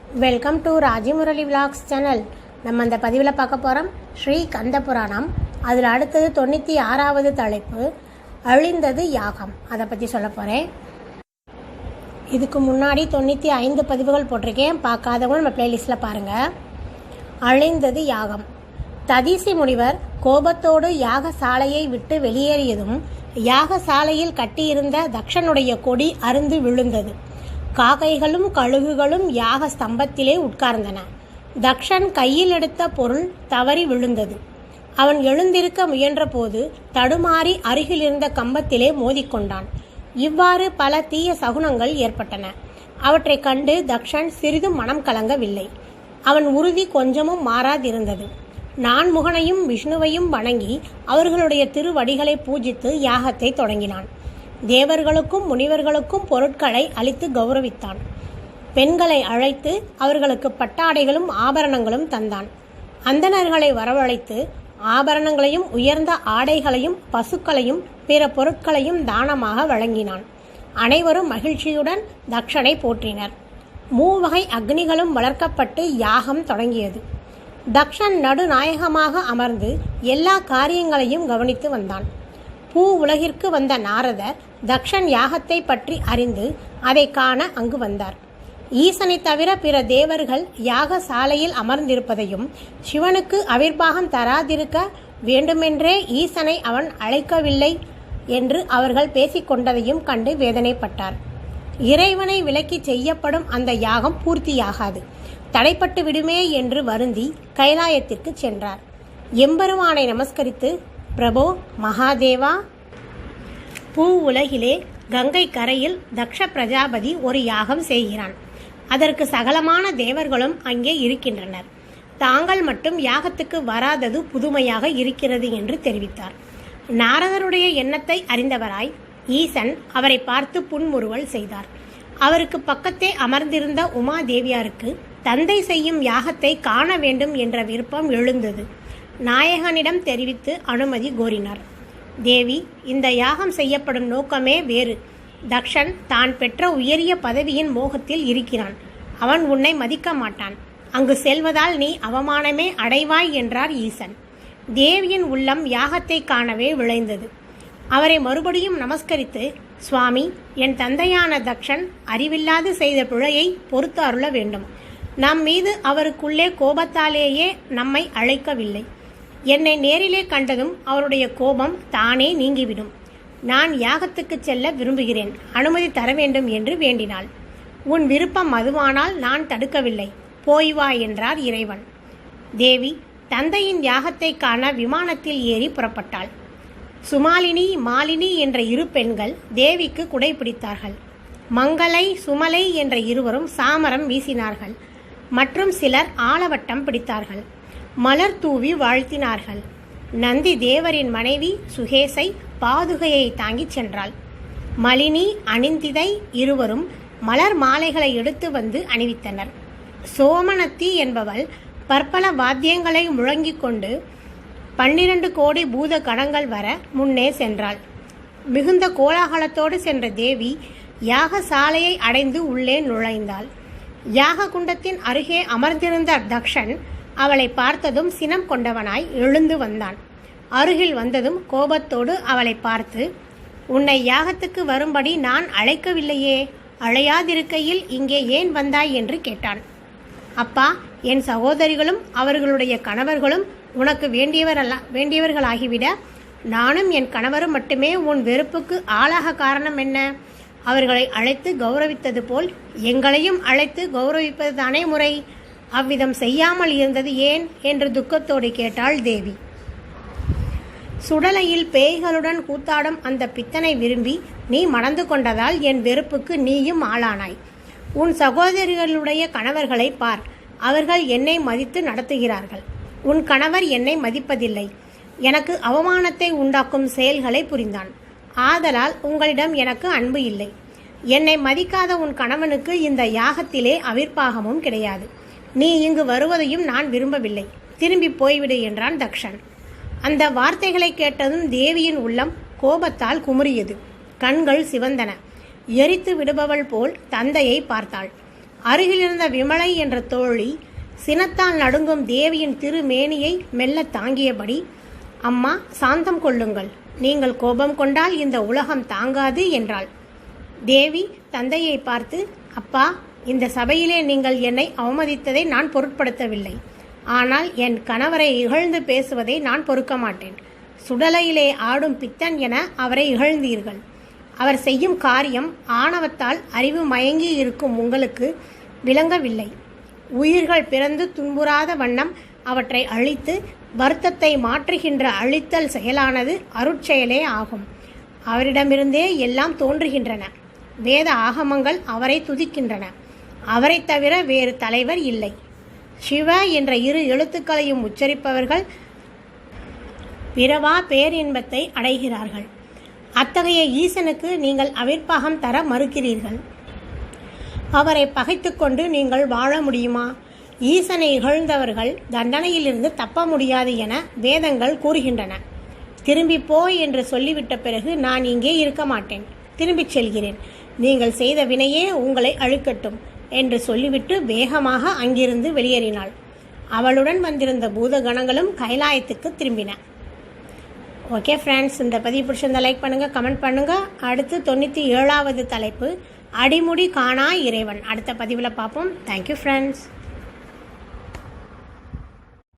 Welcome to Raji Murali vlogs channel. நம்ம அந்த பதிவில் பார்க்க போகிறோம் ஸ்ரீ கந்த புராணம். அதில் அடுத்தது 96வது தலைப்பு அழிந்தது யாகம். அதை பற்றி சொல்ல போகிறேன். இதுக்கு முன்னாடி 95 பதிவுகள் போட்டிருக்கேன். பார்க்காதவங்க நம்ம பிளேலிஸ்ட்டில் பாருங்கள். அழிந்தது யாகம். ததீசி முனிவர் கோபத்தோடு யாகசாலையை விட்டு வெளியேறியதும் யாகசாலையில் கட்டியிருந்த தக்ஷனுடைய கொடி அருந்து விழுந்தது. காக்கைகளும் கழுகுகளும் யாக ஸ்தம்பத்திலே உட்கார்ந்தன. தக்ஷன் கையில் எடுத்த பொருள் தவறி விழுந்தது. அவன் எழுந்திருக்க முயன்ற போது தடுமாறி அருகில் இருந்த கம்பத்திலே மோதிக்கொண்டான். இவ்வாறு பல தீய சகுனங்கள் ஏற்பட்டன. அவற்றை கண்டு தக்ஷன் சிறிதும் மனம் கலங்கவில்லை. அவன் உறுதி கொஞ்சமும் மாறாதிருந்தது. நான்முகனையும் விஷ்ணுவையும் வணங்கி அவர்களுடைய திருவடிகளை பூஜித்து யாகத்தை தொடங்கினான். தேவர்களுக்கும் முனிவர்களுக்கும் பொருட்களை அளித்து கௌரவித்தான். பெண்களை அழைத்து அவர்களுக்கு பட்டாடைகளும் ஆபரணங்களும் தந்தான். அந்தணர்களை வரவழைத்து ஆபரணங்களையும் உயர்ந்த ஆடைகளையும் பசுக்களையும் பிற பொருட்களையும் தானமாக வழங்கினான். அனைவரும் மகிழ்ச்சியுடன் தக்ஷனை போற்றினர். 3 வகை அக்னிகளும் வளர்க்கப்பட்டு யாகம் தொடங்கியது. தக்ஷன் நடுநாயகமாக அமர்ந்து எல்லா காரியங்களையும் கவனித்து வந்தான். பூ உலகிற்கு வந்த நாரதர் தக்ஷன் யாகத்தை பற்றி அறிந்து அதை காண அங்கு வந்தார். ஈசனை தவிர பிற தேவர்கள் யாகசாலையில் அமர்ந்திருப்பதையும் சிவனுக்கு அவிர்வாகம் தராதிருக்க வேண்டுமென்றே ஈசனை அவன் அழைக்கவில்லை என்று அவர்கள் பேசிக்கொண்டதையும் கண்டு வேதனைப்பட்டார். இறைவனை விலக்கி செய்யப்படும் அந்த யாகம் பூர்த்தியாகாது, தடைப்பட்டு விடுமே என்று வருந்தி கைலாயத்திற்கு சென்றார். எம்பெருமானை நமஸ்கரித்து, பிரபோ மகாதேவா, பூ உலகிலே கங்கை கரையில் தக்ஷ பிரஜாபதி ஒரு யாகம் செய்கிறான். அதற்கு சகலமான தேவர்களும் அங்கே இருக்கின்றனர். தாங்கள் மட்டும் யாகத்துக்கு வராதது புதுமையாக இருக்கிறது என்று தெரிவித்தார். நாரதருடைய எண்ணத்தை அறிந்தவராய் ஈசன் அவரை பார்த்து புன்முறுவல் செய்தார். அவருக்கு பக்கத்தே அமர்ந்திருந்த உமாதேவியாருக்கு தந்தை செய்யும் யாகத்தை காண வேண்டும் என்ற விருப்பம் எழுந்தது. நாயகனிடம் தெரிவித்து அனுமதி கோரினார். தேவி, இந்த யாகம் செய்யப்படும் நோக்கமே வேறு. தக்ஷன் தான் பெற்ற உயரிய பதவியின் மோகத்தில் இருக்கிறான். அவன் உன்னை மதிக்க மாட்டான். அங்கு செல்வதால் நீ அவமானமே அடைவாய் என்றார் ஈசன். தேவியின் உள்ளம் யாகத்தை காணவே விளைந்தது. அவரை மறுபடியும் நமஸ்கரித்து, சுவாமி, என் தந்தையான தக்ஷன் அறிவில்லாது செய்த பிழையை பொறுத்து அருள வேண்டும். நம் மீது அவருக்குள்ளே கோபத்தாலேயே நம்மை அழைக்கவில்லை. என்னை நேரிலே கண்டதும் அவருடைய கோபம் தானே நீங்கிவிடும். நான் யாகத்துக்கு செல்ல விரும்புகிறேன், அனுமதி தர வேண்டும் என்று வேண்டினாள். உன் விருப்பம் அதுவானால் நான் தடுக்கவில்லை, போய் வா என்றார் இறைவன். தேவி தந்தையின் யாகத்தை காண விமானத்தில் ஏறி புறப்பட்டாள். சுமாலினி மாலினி என்ற 2 பெண்கள் தேவிக்கு குடை பிடித்தார்கள். மங்களை சுமலை என்ற இருவரும் சாமரம் வீசினார்கள். மற்றும் சிலர் ஆலவட்டம் பிடித்தார்கள். மலர் தூவி வாழ்த்தினார்கள். நந்தி தேவரின் மனைவி சுகேசை பாதுகையை தாங்கிச் சென்றாள். மலினி அணிந்திதை இருவரும் மலர் மாலைகளை எடுத்து வந்து அணிவித்தனர். சோமனத்தி என்பவள் பற்பல வாத்தியங்களை முழங்கிக் கொண்டு 12 கோடி பூத கணங்கள் வர முன்னே சென்றாள். மிகுந்த கோலாகலத்தோடு சென்ற தேவி யாகசாலையை அடைந்து உள்ளே நுழைந்தாள். யாக குண்டத்தின் அருகே அமர்ந்திருந்த தக்ஷன் அவளை பார்த்ததும் சினம் கொண்டவனாய் எழுந்து வந்தான். அருகில் வந்ததும் கோபத்தோடு அவளை பார்த்து, உன்னை யாகத்துக்கு வரும்படி நான் அழைக்கவில்லையே, அழையாதிருக்கையில் இங்கே ஏன் வந்தாய் என்று கேட்டான். அப்பா, என் சகோதரிகளும் அவர்களுடைய கணவர்களும் உனக்கு வேண்டியவர்களாகிவிட நானும் என் கணவரும் மட்டுமே உன் வெறுப்புக்கு ஆளாக காரணம் என்ன? அவர்களை அழைத்து கௌரவித்தது போல் எங்களையும் அழைத்து கௌரவிப்பது தானே முறை. அவ்விதம் செய்யாமல் இருந்தது ஏன் என்று துக்கத்தோடு கேட்டாள் தேவி. சுடலையில் பேய்களுடன் கூத்தாடும் அந்த பித்தனை விரும்பி நீ மணந்து கொண்டதால் என் வெறுப்புக்கு நீயும் ஆளானாய். உன் சகோதரிகளுடைய கணவர்களை பார், அவர்கள் என்னை மதித்து நடத்துகிறார்கள். உன் கணவர் என்னை மதிப்பதில்லை. எனக்கு அவமானத்தை உண்டாக்கும் செயல்களை புரிந்தான். ஆதலால் உங்களிடம் எனக்கு அன்பு இல்லை. என்னை மதிக்காத உன் கணவனுக்கு இந்த யாகத்திலே அவிர்வாகமும் கிடையாது. நீ இங்கு வருவதையும் நான் விரும்பவில்லை. திரும்பி போய்விடு என்றான் தக்ஷன். அந்த வார்த்தைகளை கேட்டதும் தேவியின் உள்ளம் கோபத்தால் குமுறியது. கண்கள் சிவந்தன. எரித்து விடுபவள் போல் தந்தையை பார்த்தாள். அருகிலிருந்த விமலை என்ற தோழி சினத்தால் நடுங்கும் தேவியின் திருமேனியை மெல்ல தாங்கியபடி, அம்மா சாந்தம் கொள்ளுங்கள், நீங்கள் கோபம் கொண்டால் இந்த உலகம் தாங்காது என்றாள். தேவி தந்தையை பார்த்து, அப்பா, இந்த சபையிலே நீங்கள் என்னை அவமதித்ததை நான் பொருட்படுத்தவில்லை. ஆனால் என் கணவரை இகழ்ந்து பேசுவதை நான் பொறுக்க மாட்டேன். சுடலையிலே ஆடும் பித்தன் என அவரை இகழ்ந்தீர்கள். அவர் செய்யும் காரியம் ஆணவத்தால் அறிவு மயங்கி இருக்கும் உங்களுக்கு விளங்கவில்லை. உயிர்கள் பிறந்து துன்புறாத வண்ணம் அவற்றை அழித்து வருத்தத்தை மாற்றுகின்ற அழித்தல் செயலானது அருட்செயலே ஆகும். அவரிடமிருந்தே எல்லாம் தோன்றுகின்றன. வேத ஆகமங்கள் அவரை துதிக்கின்றன. அவரை தவிர வேறு தலைவர் இல்லை. சிவ என்ற 2 எழுத்துக்களையும் உச்சரிப்பவர்கள் பிறவா பேரின்பத்தை அடைகிறார்கள். அத்தகைய ஈசனுக்கு நீங்கள் அவிர்ப்பாகம் தர மறுக்கிறீர்கள். அவரை பகைத்து கொண்டு நீங்கள் வாழ முடியுமா? ஈசனை இகழ்ந்தவர்கள் தண்டனையிலிருந்து தப்ப முடியாது என வேதங்கள் கூறுகின்றன. திரும்பி போய் என்று சொல்லிவிட்ட பிறகு நான் இங்கே இருக்க மாட்டேன், திரும்பிச் செல்கிறேன். நீங்கள் செய்த வினையே உங்களை அழிக்கட்டும் என்று சொல்லிவிட்டு வேகமாக அங்கிருந்து வெளியேறினாள். அவளுடன் வந்திருந்த பூதகணங்களும் கைலாயத்துக்கு திரும்பின. ஓகே ஃப்ரெண்ட்ஸ், இந்த பதிவு பிடிச்சிருந்தா லைக் பண்ணுங்கள், கமெண்ட் பண்ணுங்கள். அடுத்து 97வது தலைப்பு, அடிமுடி காணா இறைவன். அடுத்த பதிவில் பார்ப்போம். Thank you friends.